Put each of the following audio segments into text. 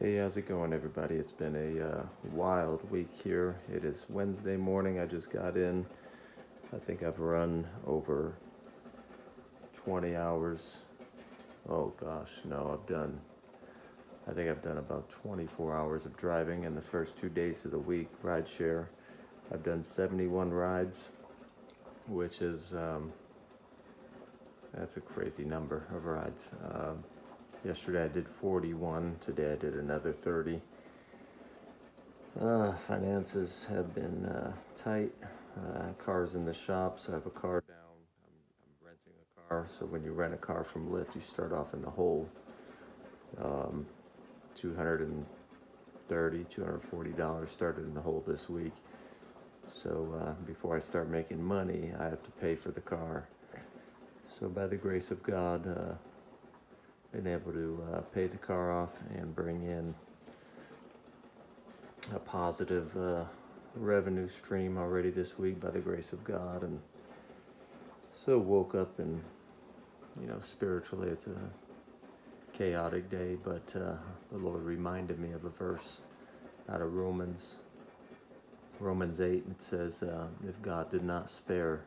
Hey, how's it going, everybody? It's been a wild week here. It is Wednesday morning. I just got in. I think I've run over 20 hours. Oh gosh, no, I think I've done about 24 hours of driving in the first 2 days of the week, ride share. I've done 71 rides, which is, that's a crazy number of rides. Yesterday I did 41, today I did another 30. Finances have been tight. Cars in the shop, so I have a car down. I'm renting a car, so when you rent a car from Lyft, you start off in the hole. 230, $240 started in the hole this week. So before I start making money, I have to pay for the car. So by the grace of God, been able to pay the car off and bring in a positive revenue stream already this week by the grace of God. And so woke up and, spiritually it's a chaotic day, but the Lord reminded me of a verse out of Romans 8. It says, if God did not spare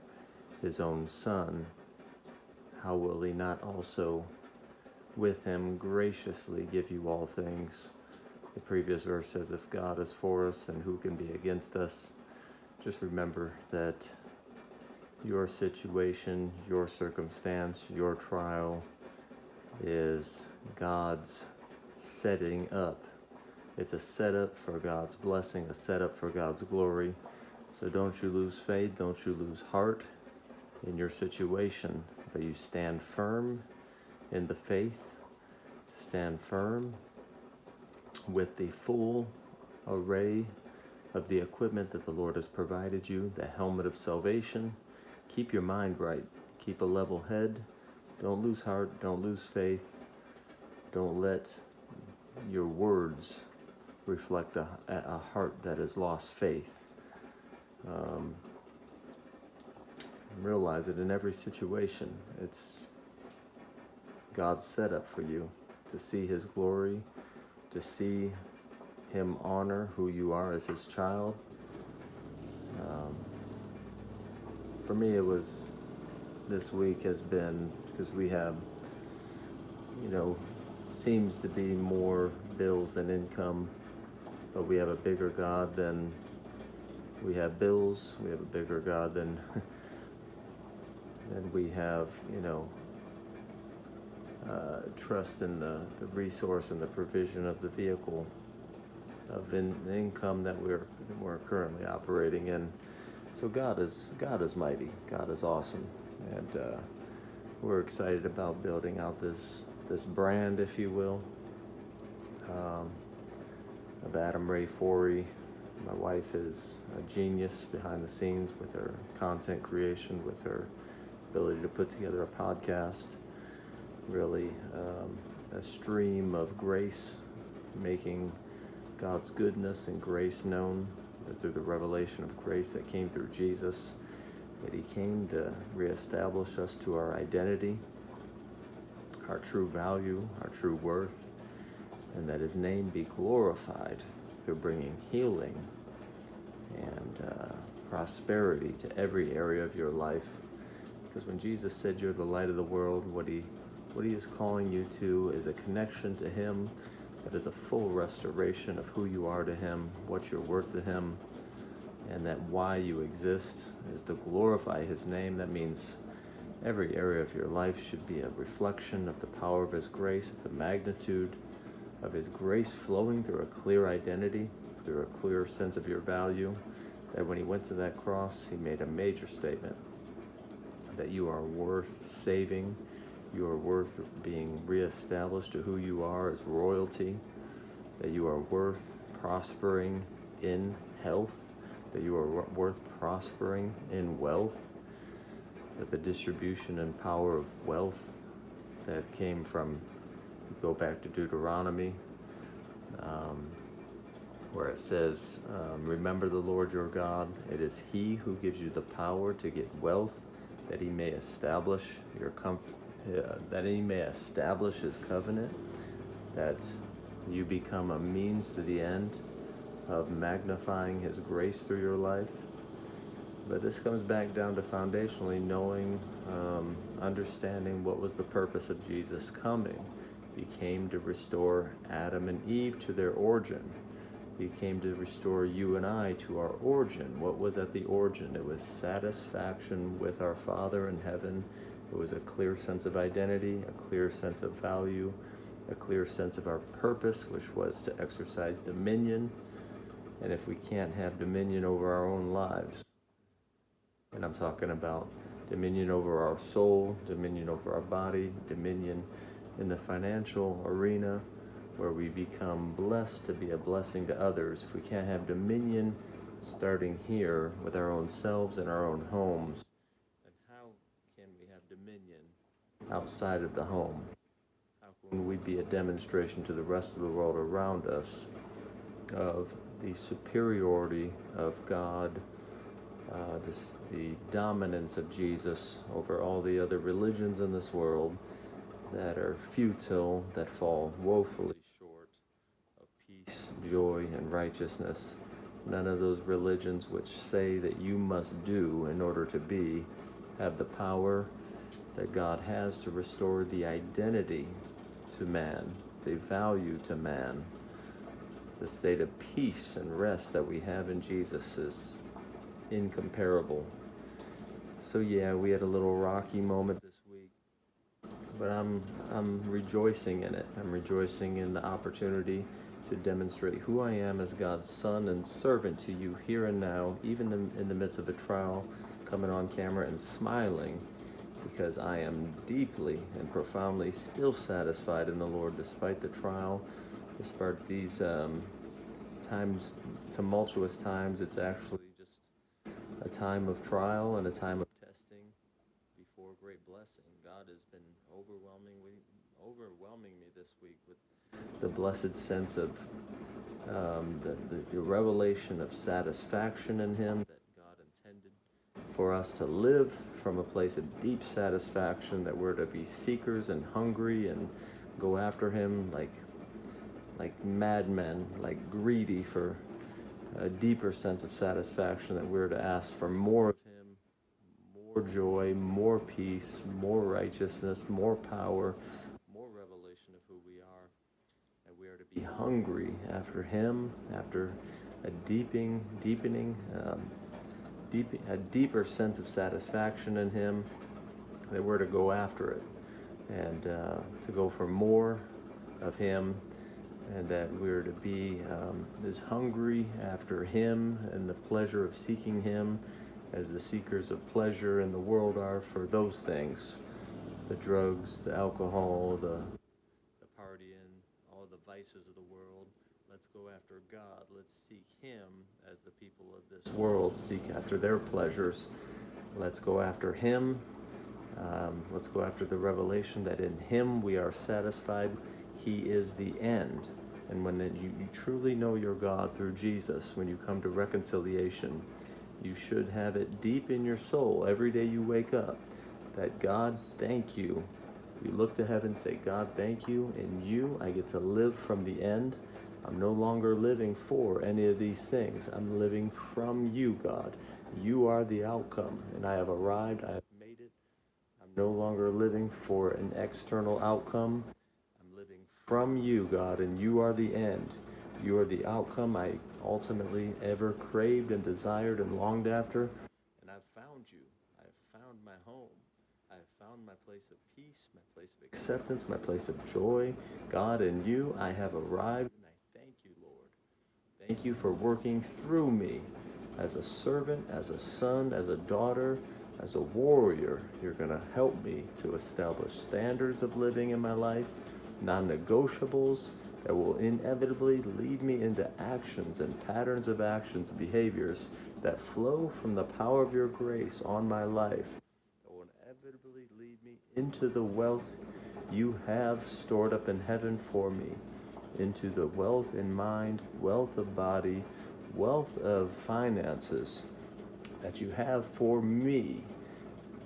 his own son, how will he not also with him graciously give you all things? The previous verse says, if God is for us, then who can be against us? Just remember that your situation, your circumstance, your trial is God's setting up. It's a setup for God's blessing, a setup for God's glory. So don't you lose faith, don't you lose heart in your situation, but you stand firm in the faith, stand firm with the full array of the equipment that the Lord has provided you, the helmet of salvation. Keep your mind right. Keep a level head. Don't lose heart. Don't lose faith. Don't let your words reflect a heart that has lost faith. Realize that in every situation, it's God's setup for you to see his glory, to see him honor who you are as his child. For me, this week has been, because we have, seems to be more bills than income, but we have a bigger God than we have bills. We have a bigger God than we have, trust in the resource and the provision of the vehicle of income that we're currently operating in. So God is mighty. God is awesome, and we're excited about building out this brand, if you will, of Adam Ray Forey. My wife is a genius behind the scenes with her content creation, with her ability to put together a podcast. Really, a stream of grace, making God's goodness and grace known through the revelation of grace that came through Jesus, that he came to reestablish us to our identity, our true value, our true worth, and that his name be glorified through bringing healing and prosperity to every area of your life. Because when Jesus said you're the light of the world, what he is calling you to is a connection to him, but it's a full restoration of who you are to him, what you're worth to him, and that why you exist is to glorify his name. That means every area of your life should be a reflection of the power of his grace, the magnitude of his grace flowing through a clear identity, through a clear sense of your value, that when he went to that cross, he made a major statement that you are worth saving, you are worth being reestablished to who you are as royalty, that you are worth prospering in health, that you are worth prospering in wealth, that the distribution and power of wealth that came from, go back to Deuteronomy, where it says, remember the Lord your God, it is he who gives you the power to get wealth, that he may establish that he may establish his covenant, that You become a means to the end of magnifying His grace through your life. But this comes back down to foundationally knowing, understanding what was the purpose of Jesus coming. He came to restore Adam and Eve to their origin. He came to restore you and I to our origin. What was at the origin? It was satisfaction with our Father in heaven. It was a clear sense of identity, a clear sense of value, a clear sense of our purpose, which was to exercise dominion. And if we can't have dominion over our own lives, and I'm talking about dominion over our soul, dominion over our body, dominion in the financial arena, where we become blessed to be a blessing to others. If we can't have dominion starting here with our own selves and our own homes, then how can we have dominion outside of the home? How can we be a demonstration to the rest of the world around us of the superiority of God, the dominance of Jesus over all the other religions in this world that are futile, that fall woefully short of peace, joy, and righteousness. None of those religions which say that you must do in order to be have the power that God has to restore the identity to man, the value to man. The state of peace and rest that we have in Jesus is incomparable. So yeah, we had a little rocky moment this week, but I'm rejoicing in it. I'm rejoicing in the opportunity to demonstrate who I am as God's son and servant to you here and now, even in the midst of a trial, coming on camera and smiling, because I am deeply and profoundly still satisfied in the Lord despite the trial, despite these tumultuous times. It's actually just a time of trial and a time of testing before great blessing. God has been overwhelming me this week with the blessed sense of the revelation of satisfaction in Him, that God intended for us to live from a place of deep satisfaction, that we're to be seekers and hungry and go after Him like madmen, like greedy for a deeper sense of satisfaction, that we're to ask for more of Him, more joy, more peace, more righteousness, more power, more revelation of who we are. And we are to be hungry after Him, after a deeper sense of satisfaction in Him, that we're to go after it and to go for more of Him, and that we're to be as hungry after Him and the pleasure of seeking Him as the seekers of pleasure in the world are for those things, the drugs, the alcohol, the partying, all the vices of the world. Let's go after God. Let's seek Him as the people of this world seek after their pleasures. Let's go after Him. Let's go after the revelation that in Him we are satisfied. He is the end. And when you truly know your God through Jesus, when you come to reconciliation, you should have it deep in your soul every day you wake up, that God, thank you. You look to heaven and say, God, thank you. In you, I get to live from the end. I'm no longer living for any of these things. I'm living from you, God. You are the outcome, and I have arrived. I have made it. I'm no longer living for an external outcome. I'm living from you, God, and you are the end. You are the outcome I ultimately ever craved and desired and longed after. And I've found you. I've found my home. I've found my place of peace, my place of acceptance, my place of joy. God, in you, I have arrived, and I thank you, Lord. Thank you for working through me as a servant, as a son, as a daughter, as a warrior. You're going to help me to establish standards of living in my life, non-negotiables that will inevitably lead me into actions and patterns of actions and behaviors that flow from the power of your grace on my life, that will inevitably lead me into the wealth you have stored up in heaven for me, into the wealth in mind, wealth of body, wealth of finances that you have for me.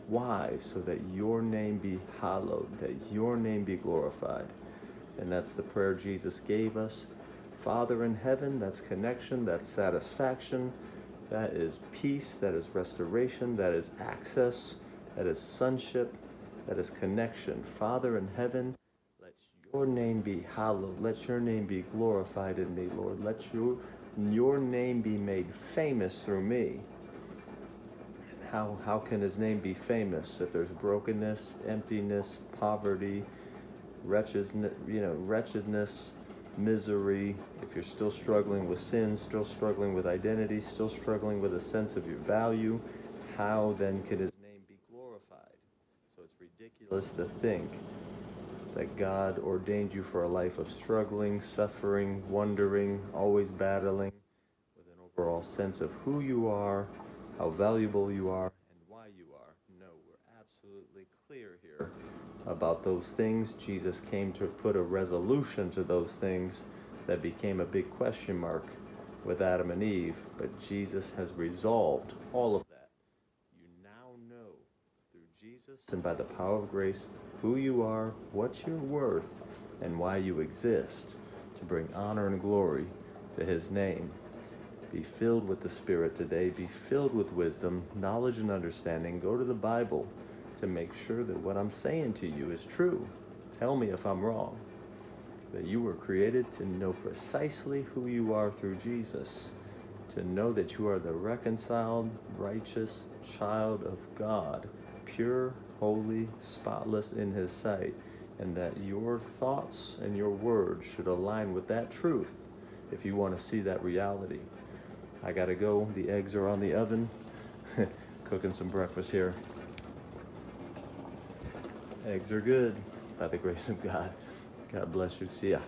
Why? So that your name be hallowed, that your name be glorified. And that's the prayer Jesus gave us. Father in heaven, that's connection, that's satisfaction, that is peace, that is restoration, that is access, that is sonship, that is connection. Father in heaven, let your name be hallowed. Let your name be glorified in me, Lord. Let your name be made famous through me. How can his name be famous if there's brokenness, emptiness, poverty, wretchedness, misery, if you're still struggling with sin, still struggling with identity, still struggling with a sense of your value, how then could his name be glorified? So it's ridiculous to think that God ordained you for a life of struggling, suffering, wondering, always battling, with an overall sense of who you are, how valuable you are, and why you are. No, we're absolutely clear here about those things. Jesus came to put a resolution to those things that became a big question mark with Adam and Eve, but Jesus has resolved all of that. You now know through Jesus and by the power of grace who you are, what you're worth, and why you exist, to bring honor and glory to his name. Be filled with the Spirit today. Be filled with wisdom, knowledge, and understanding. Go to the Bible to make sure that what I'm saying to you is true. Tell me if I'm wrong. That you were created to know precisely who you are through Jesus. To know that you are the reconciled, righteous child of God. Pure, holy, spotless in his sight. And that your thoughts and your words should align with that truth if you want to see that reality. I gotta go. The eggs are on the oven. Cooking some breakfast here. Eggs are good by the grace of God. God bless you. See ya.